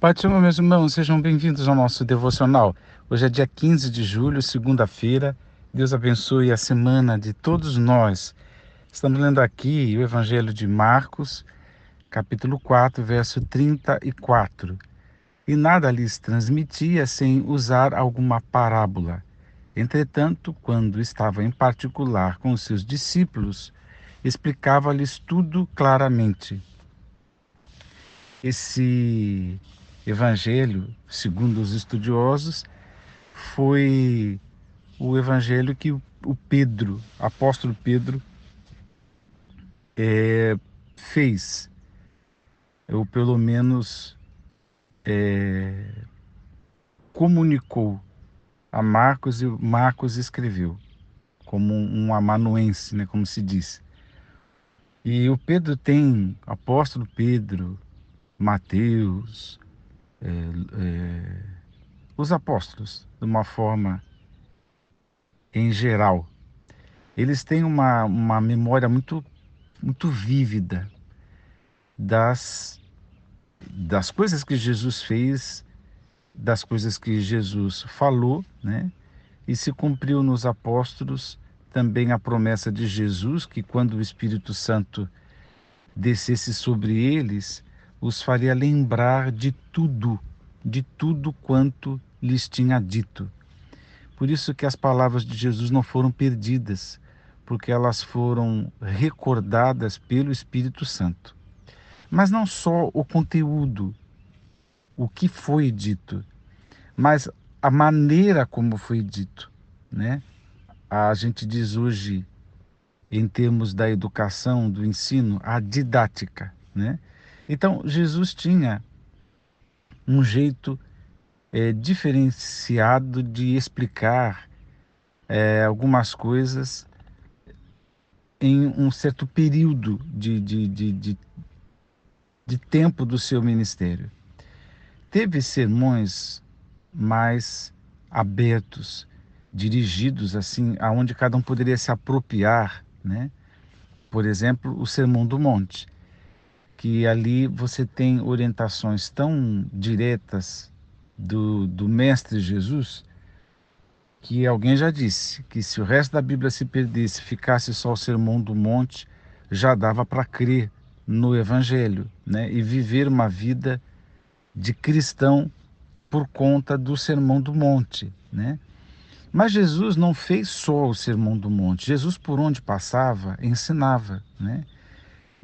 Pai do Senhor, meus irmãos, sejam bem-vindos ao nosso devocional. Hoje é dia 15 de julho, segunda-feira. Deus abençoe a semana de todos nós. Estamos lendo aqui o Evangelho de Marcos, capítulo 4, verso 34. E nada lhes transmitia sem usar alguma parábola. Entretanto, quando estava em particular com os seus discípulos, explicava-lhes tudo claramente. Esse evangelho, segundo os estudiosos, foi o evangelho que o Pedro, apóstolo Pedro, fez, ou pelo menos comunicou a Marcos, e Marcos escreveu, como um amanuense, né, como se diz. E o Pedro tem, apóstolo Pedro, Mateus, os apóstolos, de uma forma em geral, eles têm uma memória muito vívida das, das coisas que Jesus fez, das coisas que Jesus falou, né? E se cumpriu nos apóstolos também a promessa de Jesus, que quando o Espírito Santo descesse sobre eles, os faria lembrar de tudo quanto lhes tinha dito. Por isso que as palavras de Jesus não foram perdidas, porque elas foram recordadas pelo Espírito Santo. Mas não só o conteúdo, o que foi dito, mas a maneira como foi dito, né? A gente diz hoje, em termos da educação, do ensino, a didática, né? Então, Jesus tinha um jeito diferenciado de explicar algumas coisas em um certo período de tempo do seu ministério. Teve sermões mais abertos, dirigidos assim, aonde cada um poderia se apropriar, né? Por exemplo, o Sermão do Monte, que ali você tem orientações tão diretas do Mestre Jesus, que alguém já disse que se o resto da Bíblia se perdesse, ficasse só o Sermão do Monte, já dava para crer no Evangelho, né? E viver uma vida de cristão por conta do Sermão do Monte, né? Mas Jesus não fez só o Sermão do Monte. Jesus, por onde passava, ensinava, né?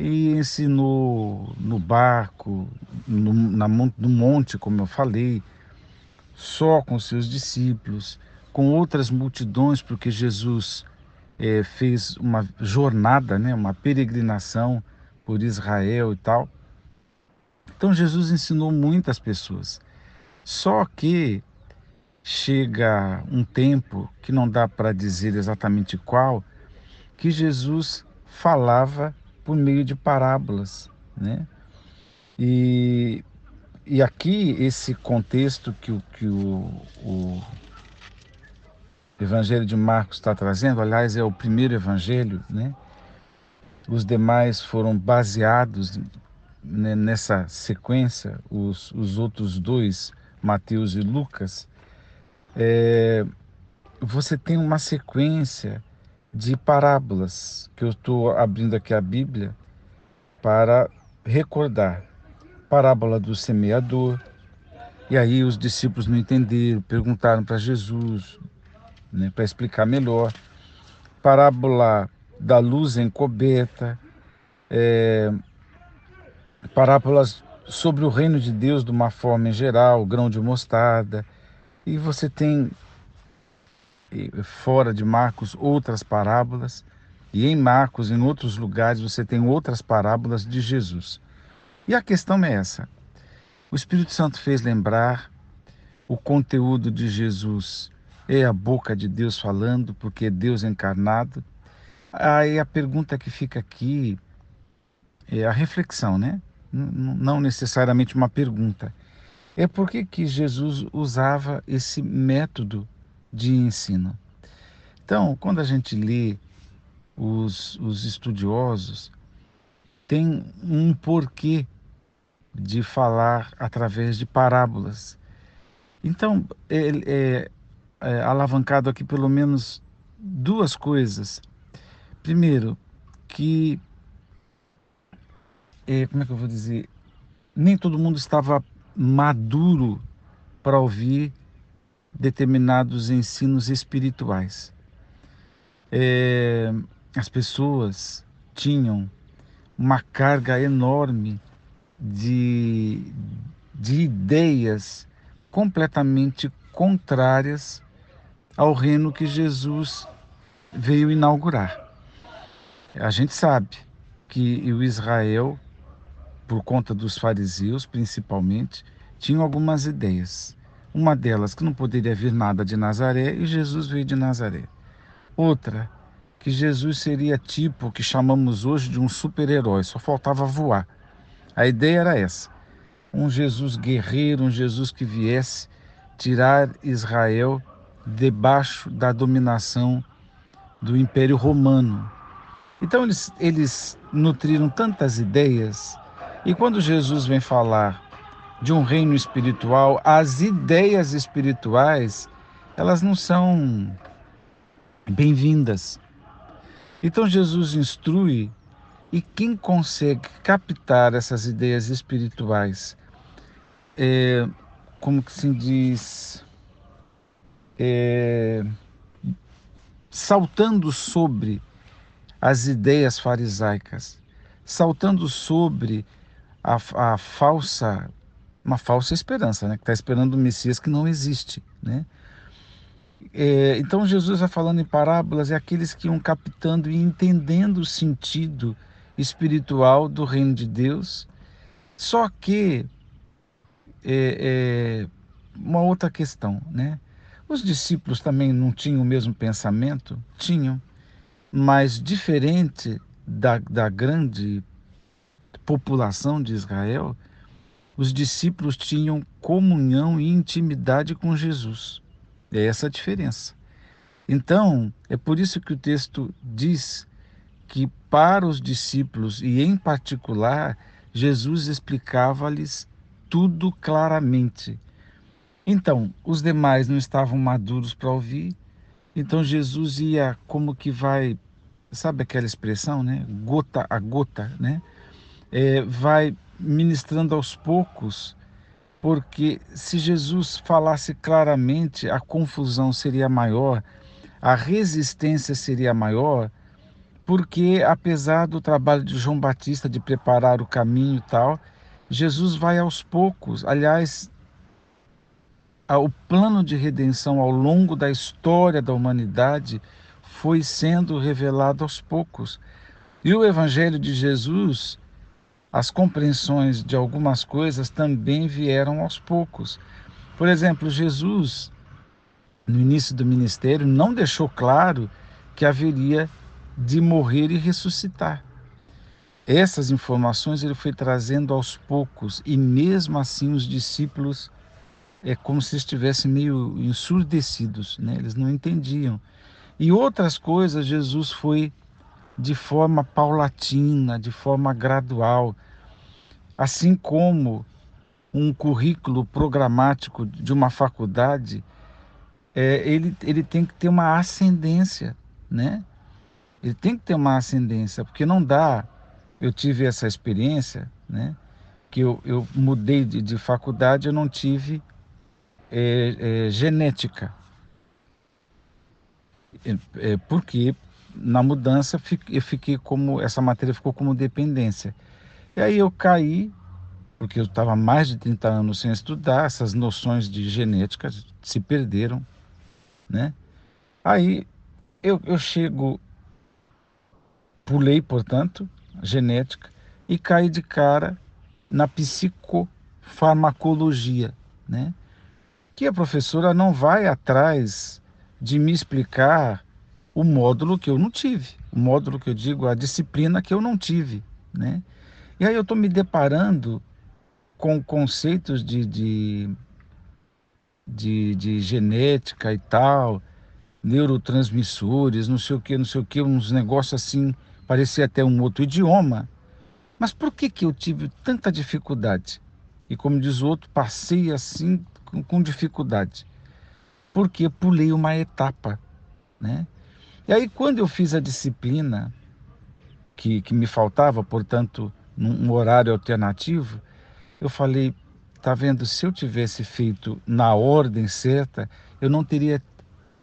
E ensinou no barco, no monte, como eu falei, só com seus discípulos, com outras multidões, porque Jesus fez uma jornada, né? Uma peregrinação por Israel e tal. Então Jesus ensinou muitas pessoas. Só que chega um tempo, que não dá para dizer exatamente qual, que Jesus falava por meio de parábolas, né? E, e aqui esse contexto que o Evangelho de Marcos está trazendo, aliás, é o primeiro evangelho, né? Os demais foram baseados, né, nessa sequência, os outros dois, Mateus e Lucas. Você tem uma sequência de parábolas, que eu estou abrindo aqui a Bíblia para recordar. Parábola do semeador, e aí os discípulos não entenderam, perguntaram para Jesus, né, para explicar melhor. Parábola da luz encoberta, parábolas sobre o reino de Deus de uma forma em geral, o grão de mostarda, e você tem fora de Marcos outras parábolas, e em Marcos, em outros lugares, você tem outras parábolas de Jesus. E a questão é essa: o Espírito Santo fez lembrar, o conteúdo de Jesus é a boca de Deus falando, porque é Deus encarnado. Aí a pergunta que fica aqui é a reflexão, né? Não necessariamente uma pergunta. É por que que Jesus usava esse método de ensino? Então, quando a gente lê os estudiosos, tem um porquê de falar através de parábolas. Então, ele é alavancado aqui pelo menos duas coisas. Primeiro, que, como é que eu vou dizer? Nem todo mundo estava maduro para ouvir determinados ensinos espirituais. As pessoas tinham uma carga enorme de, de ideias completamente contrárias ao reino que Jesus veio inaugurar. A gente sabe que o Israel, por conta dos fariseus principalmente, tinham algumas ideias. Uma delas que não poderia vir nada de Nazaré e Jesus veio de Nazaré. Outra, que Jesus seria tipo o que chamamos hoje de um super-herói, só faltava voar. A ideia era essa: um Jesus guerreiro, um Jesus que viesse tirar Israel debaixo da dominação do Império Romano. Então eles nutriram tantas ideias, e quando Jesus vem falar de um reino espiritual, as ideias espirituais, elas não são bem-vindas. Então Jesus instrui, e quem consegue captar essas ideias espirituais, como que se diz, saltando sobre as ideias farisaicas, saltando sobre a falsa, uma falsa esperança, né? Que está esperando um Messias que não existe, né? Então Jesus vai falando em parábolas, e aqueles que iam captando e entendendo o sentido espiritual do reino de Deus. Só que uma outra questão, né? Os discípulos também não tinham o mesmo pensamento? Tinham, mas diferente da grande população de Israel, os discípulos tinham comunhão e intimidade com Jesus. É essa a diferença. Então, é por isso que o texto diz que para os discípulos, e em particular, Jesus explicava-lhes tudo claramente. Então, os demais não estavam maduros para ouvir, então Jesus ia como que vai, sabe aquela expressão, né? Gota a gota, né? Vai ministrando aos poucos, porque se Jesus falasse claramente, a confusão seria maior, a resistência seria maior, porque apesar do trabalho de João Batista de preparar o caminho e tal, Jesus vai aos poucos. Aliás, o plano de redenção ao longo da história da humanidade foi sendo revelado aos poucos. E o Evangelho de Jesus, as compreensões de algumas coisas também vieram aos poucos. Por exemplo, Jesus, no início do ministério, não deixou claro que haveria de morrer e ressuscitar. Essas informações ele foi trazendo aos poucos, e mesmo assim os discípulos é como se estivessem meio ensurdecidos, né? Eles não entendiam. E outras coisas Jesus foi de forma paulatina, de forma gradual, assim como um currículo programático de uma faculdade, ele tem que ter uma ascendência, né? Ele tem que ter uma ascendência, porque não dá. Eu tive essa experiência, né? Que eu mudei de faculdade, eu não tive genética, porque na mudança eu fiquei como, essa matéria ficou como dependência. E aí eu caí, porque eu estava mais de 30 anos sem estudar, essas noções de genética se perderam, né? Aí eu chego, pulei, portanto, genética, e caí de cara na psicofarmacologia, né? Que a professora não vai atrás de me explicar o módulo que eu não tive, o módulo que eu digo, a disciplina que eu não tive, né? E aí eu estou me deparando com conceitos de genética e tal, neurotransmissores, não sei o que, uns negócios assim, parecia até um outro idioma, Mas por que que eu tive tanta dificuldade? E como diz o outro, passei assim com dificuldade. Porque eu pulei uma etapa, né? E aí quando eu fiz a disciplina que me faltava, portanto, num horário alternativo, eu falei, tá vendo, se eu tivesse feito na ordem certa, eu não teria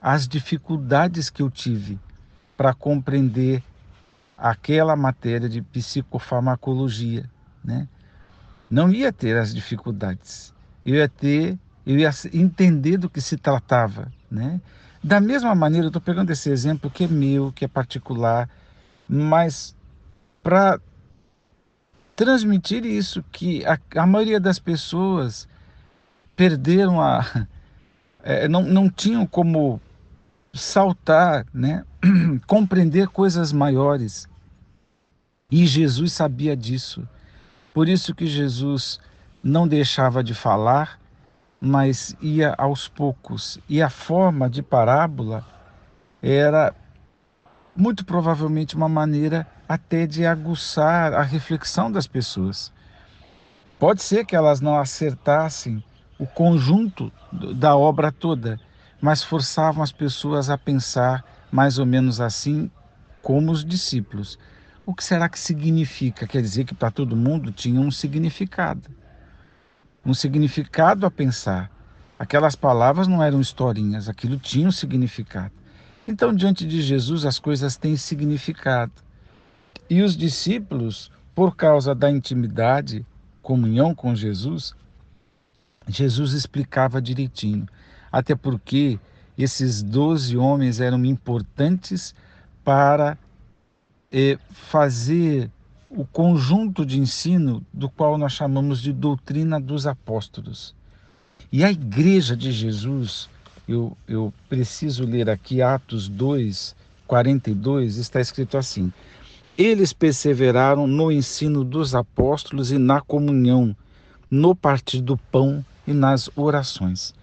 as dificuldades que eu tive para compreender aquela matéria de psicofarmacologia, né? Não ia ter as dificuldades. Eu ia entender do que se tratava, né? Da mesma maneira, eu estou pegando esse exemplo que é meu, que é particular, mas para transmitir isso, que a maioria das pessoas perderam não tinham como saltar, né? Compreender coisas maiores. E Jesus sabia disso. Por isso que Jesus não deixava de falar, mas ia aos poucos. E a forma de parábola era muito provavelmente uma maneira até de aguçar a reflexão das pessoas. Pode ser que elas não acertassem o conjunto da obra toda, mas forçavam as pessoas a pensar mais ou menos assim como os discípulos. O que será que significa? Quer dizer que para todo mundo tinha um significado a pensar. Aquelas palavras não eram historinhas, aquilo tinha um significado. Então, diante de Jesus, as coisas têm significado. E os discípulos, por causa da intimidade, comunhão com Jesus, Jesus explicava direitinho. Até porque esses 12 homens eram importantes para fazer o conjunto de ensino do qual nós chamamos de doutrina dos apóstolos. E a igreja de Jesus, eu preciso ler aqui Atos 2, 42, está escrito assim: eles perseveraram no ensino dos apóstolos e na comunhão, no partir do pão e nas orações.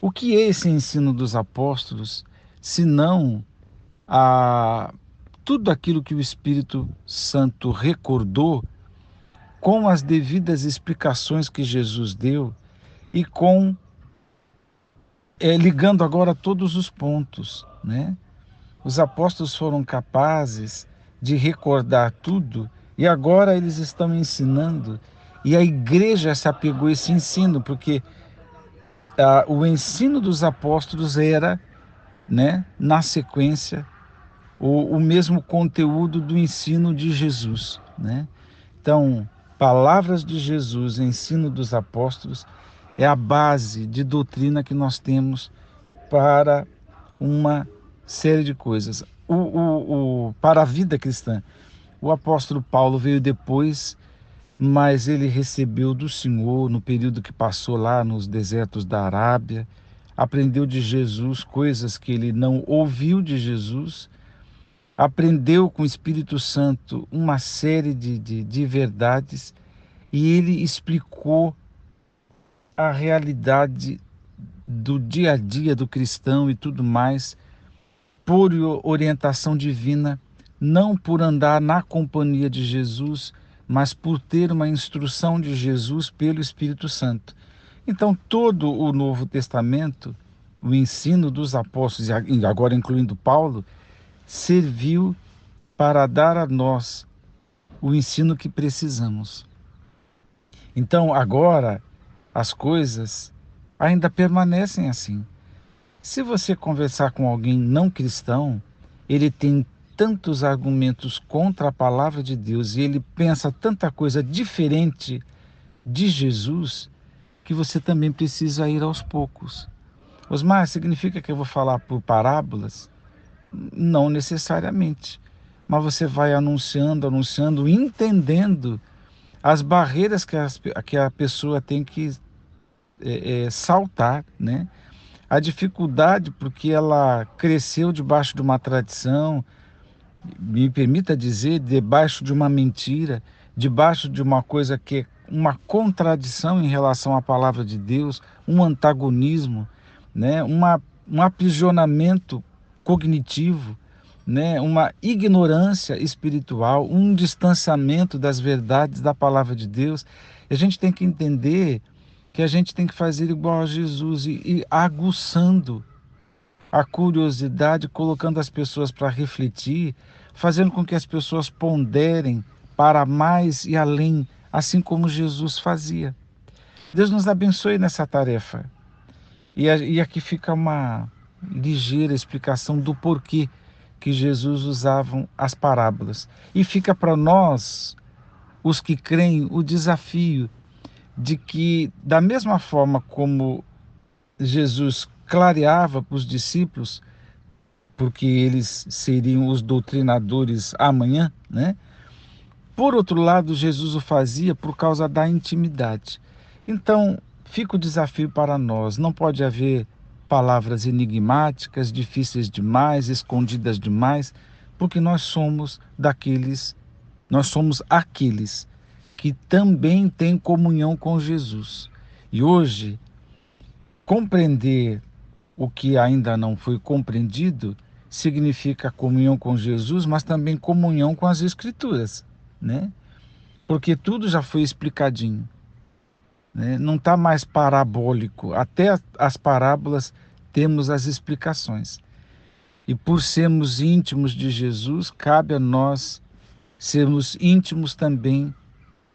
O que é esse ensino dos apóstolos, senão a tudo aquilo que o Espírito Santo recordou com as devidas explicações que Jesus deu e com ligando agora todos os pontos, né? Os apóstolos foram capazes de recordar tudo e agora eles estão ensinando e a igreja se apegou a esse ensino porque o ensino dos apóstolos era, né, na sequência o mesmo conteúdo do ensino de Jesus, né? Então, palavras de Jesus, ensino dos apóstolos, é a base de doutrina que nós temos para uma série de coisas. Para a vida cristã, o apóstolo Paulo veio depois, mas ele recebeu do Senhor no período que passou lá nos desertos da Arábia, aprendeu de Jesus coisas que ele não ouviu de Jesus, aprendeu com o Espírito Santo uma série de verdades e ele explicou a realidade do dia a dia do cristão e tudo mais por orientação divina, não por andar na companhia de Jesus, mas por ter uma instrução de Jesus pelo Espírito Santo. Então, todo o Novo Testamento, o ensino dos apóstolos, e agora incluindo Paulo, serviu para dar a nós o ensino que precisamos. Então, agora, as coisas ainda permanecem assim. Se você conversar com alguém não cristão, ele tem tantos argumentos contra a palavra de Deus e ele pensa tanta coisa diferente de Jesus que você também precisa ir aos poucos. Osmar, significa que eu vou falar por parábolas? Não necessariamente. Mas você vai anunciando, anunciando, entendendo as barreiras que a pessoa tem que saltar, né? A dificuldade porque ela cresceu debaixo de uma tradição, me permita dizer, debaixo de uma mentira, debaixo de uma coisa que é uma contradição em relação à palavra de Deus, um antagonismo, né? Um aprisionamento cognitivo. né, uma ignorância espiritual, um distanciamento das verdades da palavra de Deus. E a gente tem que entender que a gente tem que fazer igual a Jesus e aguçando a curiosidade, colocando as pessoas para refletir, fazendo com que as pessoas ponderem para mais e além, assim como Jesus fazia. Deus nos abençoe nessa tarefa. E aqui fica uma ligeira explicação do porquê que Jesus usava as parábolas. E fica para nós, os que creem, o desafio de que, da mesma forma como Jesus clareava para os discípulos, porque eles seriam os doutrinadores amanhã, né? Por outro lado, Jesus o fazia por causa da intimidade. Então, fica o desafio para nós. Não pode haver palavras enigmáticas, difíceis demais, escondidas demais, porque nós somos aqueles que também têm comunhão com Jesus. E hoje, compreender o que ainda não foi compreendido significa comunhão com Jesus, mas também comunhão com as Escrituras, né? Porque tudo já foi explicadinho, né? Não está mais parabólico. Até as parábolas temos as explicações. E por sermos íntimos de Jesus, cabe a nós sermos íntimos também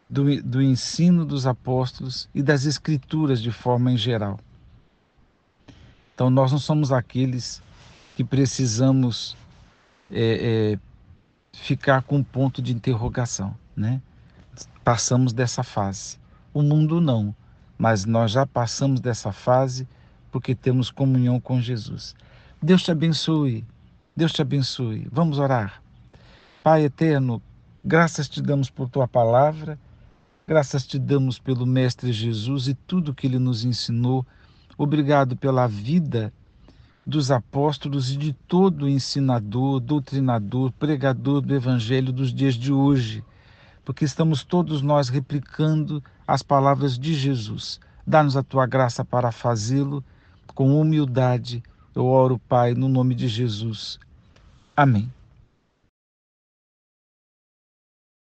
do ensino dos apóstolos e das Escrituras de forma em geral. Então nós não somos aqueles que precisamos ficar com um ponto de interrogação, né? Passamos dessa fase. O mundo não, mas nós já passamos dessa fase porque temos comunhão com Jesus. Deus te abençoe. Deus te abençoe. Vamos orar. Pai eterno, graças te damos por tua palavra, graças te damos pelo Mestre Jesus e tudo que ele nos ensinou. Obrigado pela vida dos apóstolos e de todo ensinador, doutrinador, pregador do Evangelho dos dias de hoje, porque estamos todos nós replicando as palavras de Jesus. Dá-nos a tua graça para fazê-lo com humildade. Eu oro, Pai, no nome de Jesus. Amém.